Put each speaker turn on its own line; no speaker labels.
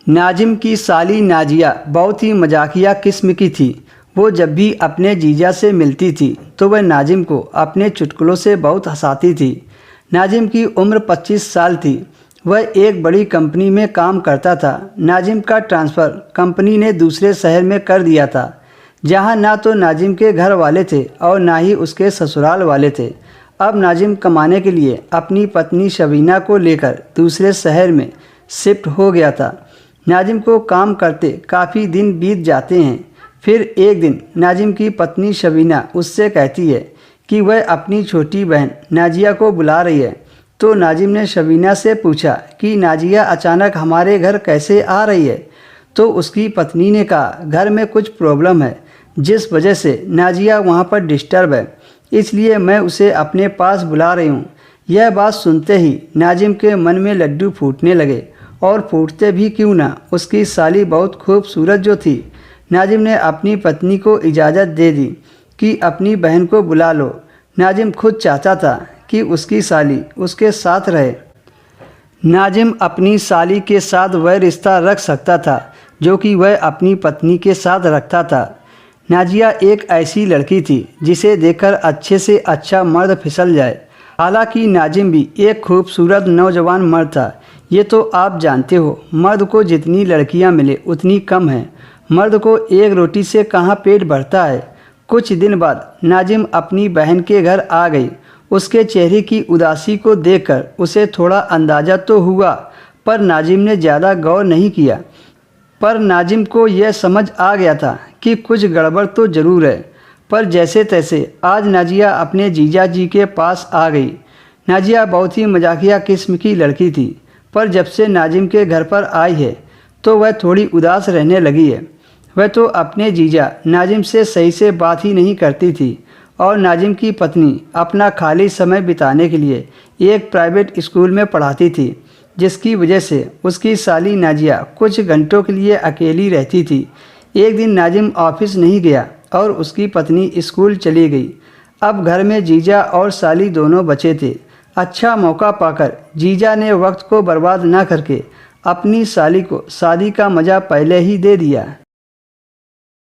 नाजिम की साली नाजिया बहुत ही मजाकिया किस्म की थी। वो जब भी अपने जीजा से मिलती थी तो वह नाजिम को अपने चुटकुलों से बहुत हंसाती थी। नाजिम की उम्र 25 साल थी। वह एक बड़ी कंपनी में काम करता था। नाजिम का ट्रांसफ़र कंपनी ने दूसरे शहर में कर दिया था, जहां ना तो नाजिम के घर वाले थे और ना ही उसके ससुराल वाले थे। अब नाजिम कमाने के लिए अपनी पत्नी शबीना को लेकर दूसरे शहर में शिफ्ट हो गया था। नाजिम को काम करते काफ़ी दिन बीत जाते हैं। फिर एक दिन नाजिम की पत्नी शबीना उससे कहती है कि वह अपनी छोटी बहन नाजिया को बुला रही है। तो नाजिम ने शबीना से पूछा कि नाजिया अचानक हमारे घर कैसे आ रही है। तो उसकी पत्नी ने कहा, घर में कुछ प्रॉब्लम है जिस वजह से नाजिया वहाँ पर डिस्टर्ब है, इसलिए मैं उसे अपने पास बुला रही हूँ। यह बात सुनते ही नाजिम के मन में लड्डू फूटने लगे, और फूटते भी क्यों ना, उसकी साली बहुत खूबसूरत जो थी। नाजिम ने अपनी पत्नी को इजाज़त दे दी कि अपनी बहन को बुला लो। नाजिम खुद चाहता था कि उसकी साली उसके साथ रहे। नाजिम अपनी साली के साथ वह रिश्ता रख सकता था जो कि वह अपनी पत्नी के साथ रखता था। नाजिया एक ऐसी लड़की थी जिसे देखकर अच्छे से अच्छा मर्द फिसल जाए। हालांकि नाजिम भी एक खूबसूरत नौजवान मर्द था। ये तो आप जानते हो, मर्द को जितनी लड़कियां मिले उतनी कम है। मर्द को एक रोटी से कहाँ पेट भरता है। कुछ दिन बाद नाजिम अपनी बहन के घर आ गई। उसके चेहरे की उदासी को देखकर उसे थोड़ा अंदाज़ा तो हुआ, पर नाजिम ने ज़्यादा गौर नहीं किया। पर नाजिम को यह समझ आ गया था कि कुछ गड़बड़ तो ज़रूर है। पर जैसे तैसे आज नाजिया अपने जीजा जी के पास आ गई। नाजिया बहुत ही मजाकिया किस्म की लड़की थी, पर जब से नाजिम के घर पर आई है तो वह थोड़ी उदास रहने लगी है। वह तो अपने जीजा नाजिम से सही से बात ही नहीं करती थी, और नाजिम की पत्नी अपना खाली समय बिताने के लिए एक प्राइवेट स्कूल में पढ़ाती थी, जिसकी वजह से उसकी साली नाजिया कुछ घंटों के लिए अकेली रहती थी। एक दिन नाजिम ऑफिस नहीं गया और उसकी पत्नी स्कूल चली गई। अब घर में जीजा और साली दोनों बचे थे। अच्छा मौका पाकर जीजा ने वक्त को बर्बाद न करके अपनी साली को शादी का मज़ा पहले ही दे दिया।